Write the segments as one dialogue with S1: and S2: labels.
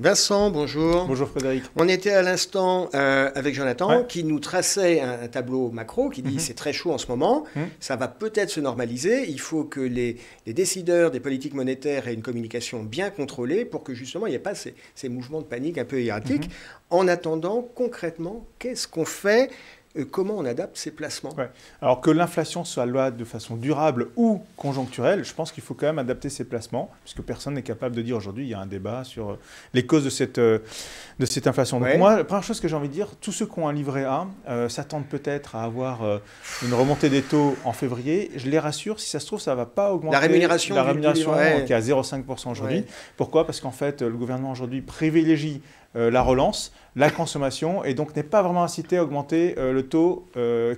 S1: Vincent, bonjour.
S2: Bonjour Frédéric.
S1: On était à l'instant avec Jonathan qui nous traçait un tableau macro qui dit c'est très chaud en ce moment, ça va peut-être se normaliser, il faut que les décideurs des politiques monétaires aient une communication bien contrôlée pour que justement il n'y ait pas ces mouvements de panique un peu erratiques. En attendant, concrètement, qu'est-ce qu'on fait ? Comment on adapte ces placements ?
S2: Alors que l'inflation soit là de façon durable ou conjoncturelle, je pense qu'il faut quand même adapter ces placements, puisque personne n'est capable de dire aujourd'hui, il y a un débat sur les causes de cette inflation. Donc moi, la première chose que j'ai envie de dire, tous ceux qui ont un livret A s'attendent peut-être à avoir une remontée des taux en février. Je les rassure, si ça se trouve, ça ne va pas augmenter.
S1: La rémunération
S2: qui est à 0,5% aujourd'hui. Pourquoi ? Parce qu'en fait, le gouvernement aujourd'hui privilégie la relance, la consommation, et donc n'est pas vraiment incité à augmenter le taux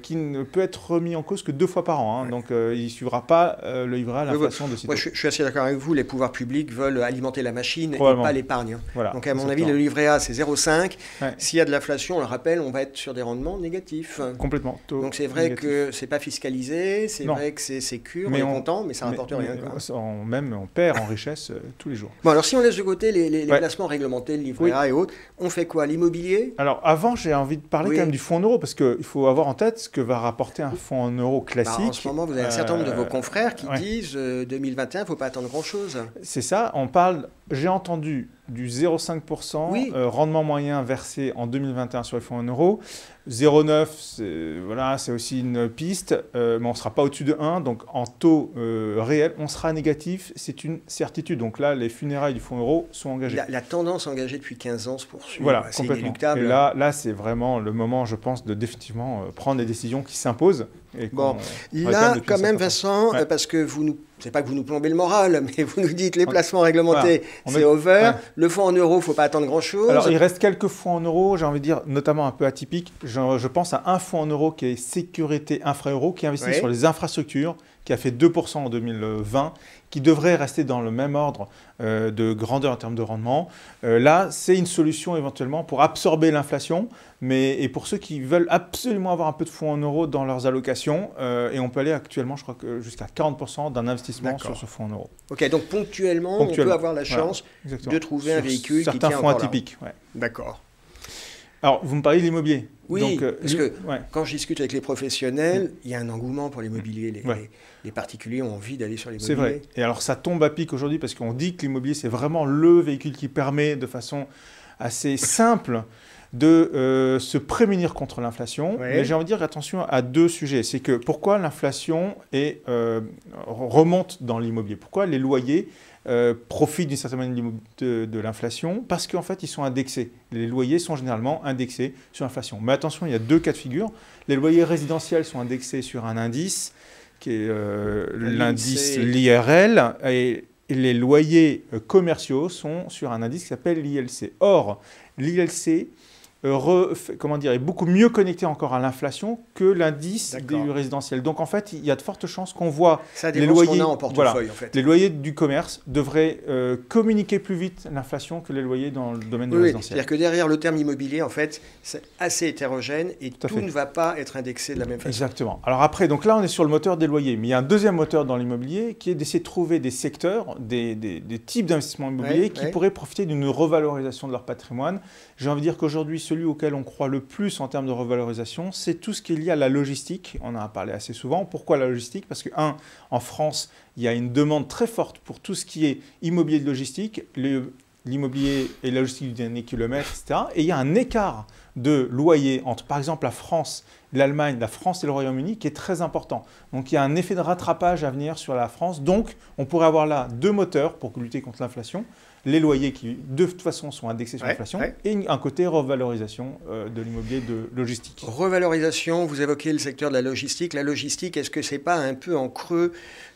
S2: qui ne peut être remis en cause que 2 fois par an. Donc il ne suivra pas le livret à l'inflation de sitôt.
S1: Moi, je suis assez d'accord avec vous, les pouvoirs publics veulent alimenter la machine et pas l'épargne.
S2: Voilà,
S1: donc à mon avis, le livret A, c'est 0,5. S'il y a de l'inflation, on le rappelle, on va être sur des rendements négatifs.
S2: Complètement.
S1: Donc c'est vrai que ce n'est pas fiscalisé, c'est vrai que c'est sécure, on est content, mais ça ne rapporte rien.
S2: On perd en richesse tous les jours.
S1: Bon, alors si on laisse de côté les placements réglementés, le livret A et autres, on fait quoi ? L'immobilier ?
S2: Alors avant, j'ai envie de parler quand même du fonds en euros, parce qu'il faut avoir en tête ce que va rapporter un fonds en euros classique.
S1: En ce moment, vous avez un certain nombre de vos confrères qui disent 2021, il ne faut pas attendre grand-chose.
S2: C'est ça, on parle, j'ai entendu du 0,5% rendement moyen versé en 2021 sur les fonds en euros. 0,9, c'est aussi une piste, mais on ne sera pas au-dessus de 1. Donc en taux réel, on sera négatif, c'est une certitude. Donc là, les funérailles du fonds euro sont engagées.
S1: La tendance engagée depuis 15 ans se poursuit.
S2: Voilà,
S1: c'est
S2: complètement.
S1: inéluctable.
S2: Et là, c'est vraiment le moment, je pense, de définitivement prendre des décisions qui s'imposent.
S1: Bon, là, quand même, Vincent, parce que c'est pas que vous nous plombez le moral, mais vous nous dites les placements réglementés, c'est over. Le fonds en euros, il ne faut pas attendre grand-chose.
S2: Alors, il reste quelques fonds en euros, j'ai envie de dire, notamment un peu atypiques. Je pense à un fonds en euros qui est Sécurité Infra-Euro, qui investit sur les infrastructures, qui a fait 2% en 2020, qui devrait rester dans le même ordre de grandeur en termes de rendement. Là, c'est une solution éventuellement pour absorber l'inflation, et pour ceux qui veulent absolument avoir un peu de fonds en euros dans leurs allocations, et on peut aller actuellement, je crois que jusqu'à 40% d'un investissement sur ce fonds en euros.
S1: Ok, donc ponctuellement, on peut avoir la chance de trouver un véhicule qui tient
S2: certains fonds atypiques.
S1: D'accord.
S2: Alors, vous me parlez de l'immobilier.
S1: Oui, donc, parce que quand je discute avec les professionnels, il y a un engouement pour l'immobilier. Les particuliers ont envie d'aller sur l'immobilier.
S2: C'est vrai. Et alors, ça tombe à pic aujourd'hui parce qu'on dit que l'immobilier, c'est vraiment le véhicule qui permet de façon assez simple de se prémunir contre l'inflation. Mais j'ai envie de dire attention à 2 sujets. C'est que pourquoi l'inflation remonte dans l'immobilier ? Pourquoi les loyers profitent d'une certaine manière de l'inflation ? Parce qu'en fait, ils sont indexés. Les loyers sont généralement indexés sur l'inflation. Mais attention, il y a 2 cas de figure. Les loyers résidentiels sont indexés sur un indice, qui est l'indice l'IRL, et les loyers commerciaux sont sur un indice qui s'appelle l'ILC. Or, l'ILC est beaucoup mieux connecté encore à l'inflation que l'indice du résidentiel. Donc en fait, il y a de fortes chances qu'on voit les loyers, les loyers du commerce devraient communiquer plus vite l'inflation que les loyers dans le domaine du résidentiel.
S1: C'est-à-dire que derrière le terme immobilier, en fait, c'est assez hétérogène et tout ne va pas être indexé de la même façon.
S2: Exactement. Alors après, donc là, on est sur le moteur des loyers, mais il y a un deuxième moteur dans l'immobilier qui est d'essayer de trouver des secteurs, des types d'investissements immobiliers qui pourraient profiter d'une revalorisation de leur patrimoine. J'ai envie de dire qu'aujourd'hui, celui auquel on croit le plus en termes de revalorisation, c'est tout ce qui est lié à la logistique. On en a parlé assez souvent. Pourquoi la logistique ? Parce que, en France, il y a une demande très forte pour tout ce qui est immobilier de logistique, l'immobilier et la logistique du dernier kilomètre, etc. Et il y a un écart de loyer entre, par exemple, la France, l'Allemagne, la France et le Royaume-Uni qui est très important. Donc, il y a un effet de rattrapage à venir sur la France. Donc, on pourrait avoir là 2 moteurs pour lutter contre l'inflation. Les loyers qui, de toute façon, sont indexés sur l'inflation et un côté revalorisation de l'immobilier de logistique.
S1: Revalorisation, vous évoquez le secteur de la logistique. La logistique, est-ce que ce n'est pas un peu en creux,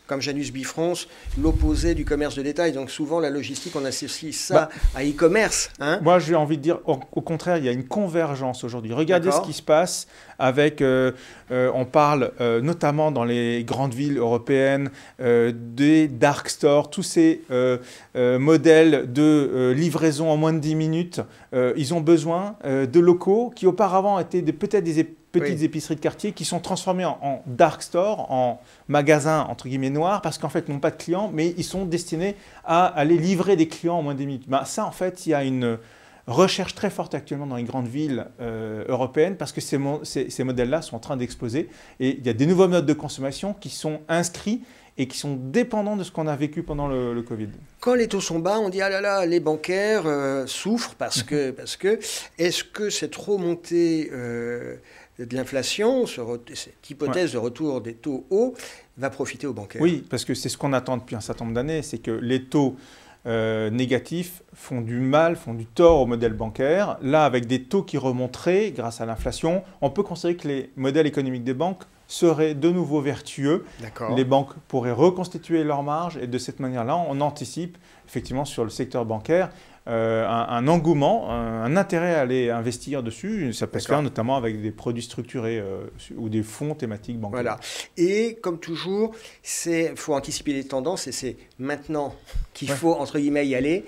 S1: comme Janus Bifrance, l'opposé du commerce de détail ? Donc souvent, la logistique, on associe ça à e-commerce.
S2: Moi, j'ai envie de dire, au contraire, il y a une convergence aujourd'hui. Regardez ce qui se passe avec, on parle notamment dans les grandes villes européennes, des dark stores, tous ces modèles de livraison en moins de 10 minutes. Ils ont besoin de locaux qui auparavant étaient peut-être des petites épiceries de quartier qui sont transformées en dark store, en magasins entre guillemets noirs, parce qu'en fait, ils n'ont pas de clients, mais ils sont destinés à aller livrer des clients en moins de 10 minutes. Ben, ça, en fait, il y a une recherche très forte actuellement dans les grandes villes européennes, parce que ces modèles-là sont en train d'exploser. Et il y a des nouveaux modes de consommation qui sont inscrits et qui sont dépendants de ce qu'on a vécu pendant le Covid.
S1: Quand les taux sont bas, on dit « Ah là là, les bancaires souffrent parce que… » Est-ce que cette remontée de l'inflation, cette hypothèse de retour des taux hauts, va profiter aux bancaires?
S2: Oui, parce que c'est ce qu'on attend depuis un certain nombre d'années, c'est que les taux négatifs font du mal, font du tort au modèle bancaire. Là, avec des taux qui remonteraient grâce à l'inflation, on peut considérer que les modèles économiques des banques seraient de nouveau vertueux. Les banques pourraient reconstituer leurs marges et de cette manière-là, on anticipe effectivement sur le secteur bancaire un engouement, un intérêt à aller investir dessus. Ça peut se faire notamment avec des produits structurés ou des fonds thématiques bancaires.
S1: Voilà. Et comme toujours, il faut anticiper les tendances et c'est maintenant qu'il faut, entre guillemets, y aller,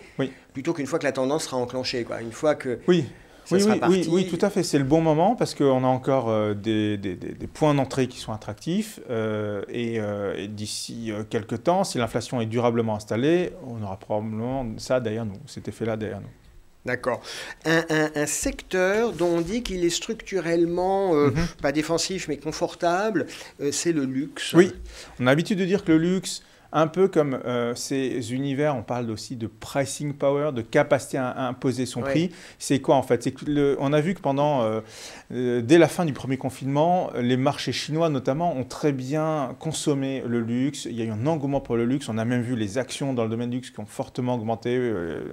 S1: plutôt qu'une fois que la tendance sera enclenchée, quoi. Une fois que…
S2: Oui, tout à fait. C'est le bon moment parce qu'on a encore des points d'entrée qui sont attractifs. Et d'ici quelques temps, si l'inflation est durablement installée, on aura probablement ça derrière nous, cet effet-là derrière nous.
S1: D'accord. Un secteur dont on dit qu'il est structurellement, pas défensif, mais confortable, c'est le luxe.
S2: Oui, on a l'habitude de dire que le luxe, un peu comme ces univers, on parle aussi de pricing power, de capacité à imposer son prix. C'est quoi en fait? C'est que on a vu que dès la fin du premier confinement, les marchés chinois notamment ont très bien consommé le luxe. Il y a eu un engouement pour le luxe. On a même vu les actions dans le domaine du luxe qui ont fortement augmenté.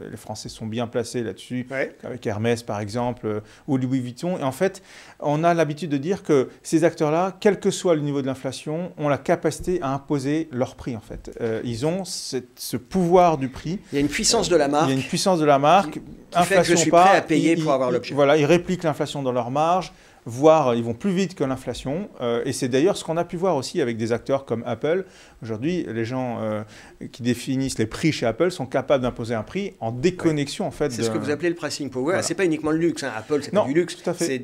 S2: Les Français sont bien placés là-dessus, avec Hermès par exemple, ou Louis Vuitton. Et en fait, on a l'habitude de dire que ces acteurs-là, quel que soit le niveau de l'inflation, ont la capacité à imposer leur prix en fait. Ils ont ce pouvoir du prix. Il
S1: y a une puissance de la marque.
S2: Il y a une puissance de la marque.
S1: Qui fait que je suis prêt à payer pour avoir l'objet.
S2: Voilà, ils répliquent l'inflation dans leur marge, voire ils vont plus vite que l'inflation. Et c'est d'ailleurs ce qu'on a pu voir aussi avec des acteurs comme Apple. Aujourd'hui, les gens qui définissent les prix chez Apple sont capables d'imposer un prix en déconnexion en fait.
S1: C'est ce que vous appelez le pricing power. Voilà. C'est pas uniquement le luxe. Apple, c'est pas du luxe.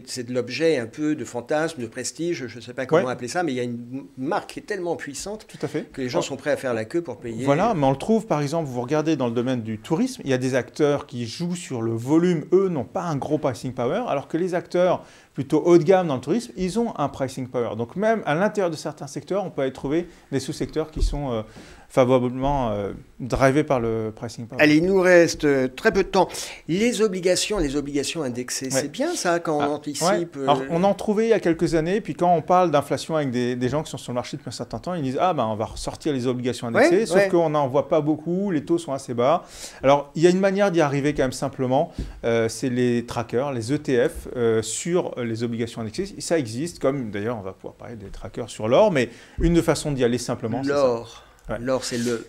S1: C'est de l'objet un peu de fantasme, de prestige. Je ne sais pas comment appeler ça, mais il y a une marque qui est tellement puissante que les gens sont prêts à faire la queue pour payer.
S2: Voilà, mais on le trouve par exemple, vous regardez dans le domaine du tourisme, il y a des acteurs qui jouent sur le volume. Eux n'ont pas un gros pricing power, alors que les acteurs plutôt haut de gamme dans le tourisme, ils ont un pricing power. Donc même à l'intérieur de certains secteurs, on peut aller trouver des sous-secteurs qui sont favorablement drivés par le pricing power.
S1: Allez, il nous reste très peu de temps. Les obligations indexées, c'est bien ça quand on anticipe
S2: Alors, on en trouvait il y a quelques années, puis quand on parle d'inflation avec des gens qui sont sur le marché depuis un certain temps, ils disent « Ah, ben, on va ressortir les obligations indexées sauf qu'on n'en voit pas beaucoup, les taux sont assez bas. » Alors, il y a une manière d'y arriver quand même simplement, c'est les trackers, les ETF sur les obligations indexées. Ça existe, comme d'ailleurs on va pouvoir parler des trackers sur l'or, mais une façon d'y aller simplement, c'est ça.
S1: L'or, c'est le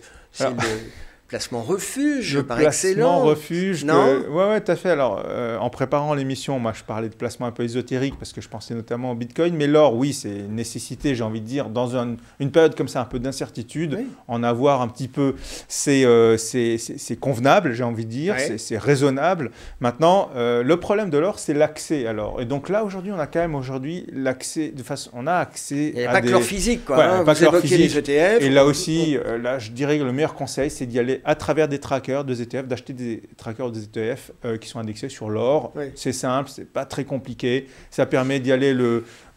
S1: placement refuge par
S2: excellence.
S1: Placement
S2: refuge. Oui, tout à fait. Alors, en préparant l'émission, moi, je parlais de placement un peu ésotérique parce que je pensais notamment au Bitcoin. Mais l'or, oui, c'est une nécessité, j'ai envie de dire, dans une période comme ça, un peu d'incertitude, en avoir un petit peu, c'est convenable, j'ai envie de dire, c'est raisonnable. Maintenant, le problème de l'or, c'est l'accès à l'or. Et donc là, aujourd'hui, on a quand même l'accès, on a accès
S1: Il n'y a pas que l'or physique, quoi. Vous évoquez les ETF.
S2: Et là aussi, là, je dirais que le meilleur conseil, c'est d'y aller à travers des trackers, des ETF, d'acheter des trackers, des ETF qui sont indexés sur l'or. C'est simple, c'est pas très compliqué. Ça permet d'y aller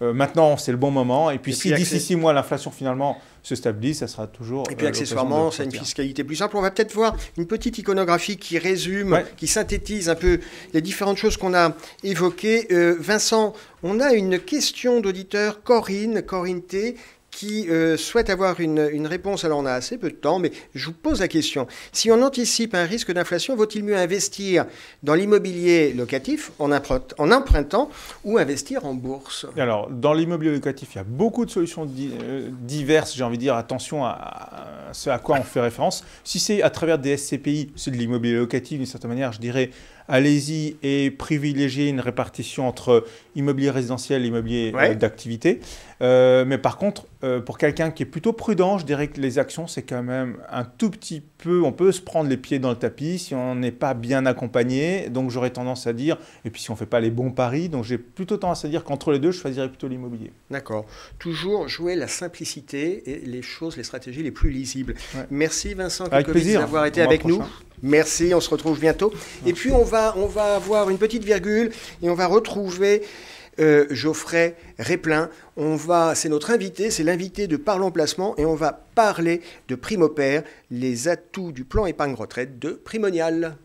S2: maintenant, c'est le bon moment. Et puis si d'ici 6 mois, l'inflation finalement se stabilise, ça sera toujours...
S1: Et puis accessoirement, c'est une fiscalité plus simple. On va peut-être voir une petite iconographie qui résume, qui synthétise un peu les différentes choses qu'on a évoquées. Vincent, on a une question d'auditeur, Corinne T., qui souhaite avoir une réponse. Alors, on a assez peu de temps, mais je vous pose la question. Si on anticipe un risque d'inflation, vaut-il mieux investir dans l'immobilier locatif en empruntant ou investir en bourse?
S2: Alors, dans l'immobilier locatif, il y a beaucoup de solutions diverses. J'ai envie de dire, attention à ce à quoi on fait référence. Si c'est à travers des SCPI, c'est de l'immobilier locatif, d'une certaine manière, je dirais, allez-y et privilégiez une répartition entre immobilier résidentiel et immobilier d'activité. Mais par contre, pour quelqu'un qui est plutôt prudent, je dirais que les actions, c'est quand même un tout petit peu, on peut se prendre les pieds dans le tapis si on n'est pas bien accompagné. Donc j'aurais tendance à dire, et puis si on ne fait pas les bons paris, donc j'ai plutôt tendance à dire qu'entre les deux, je choisirais plutôt l'immobilier.
S1: D'accord. Toujours jouer la simplicité et les choses, les stratégies les plus lisibles. Ouais. Merci Vincent d'avoir été avec nous. Merci, on se retrouve bientôt. Et puis on va avoir une petite virgule et on va retrouver Geoffrey Replin. C'est notre invité, c'est l'invité de Parlons Placement et on va parler de Primopère, les atouts du plan épargne retraite de Primonial.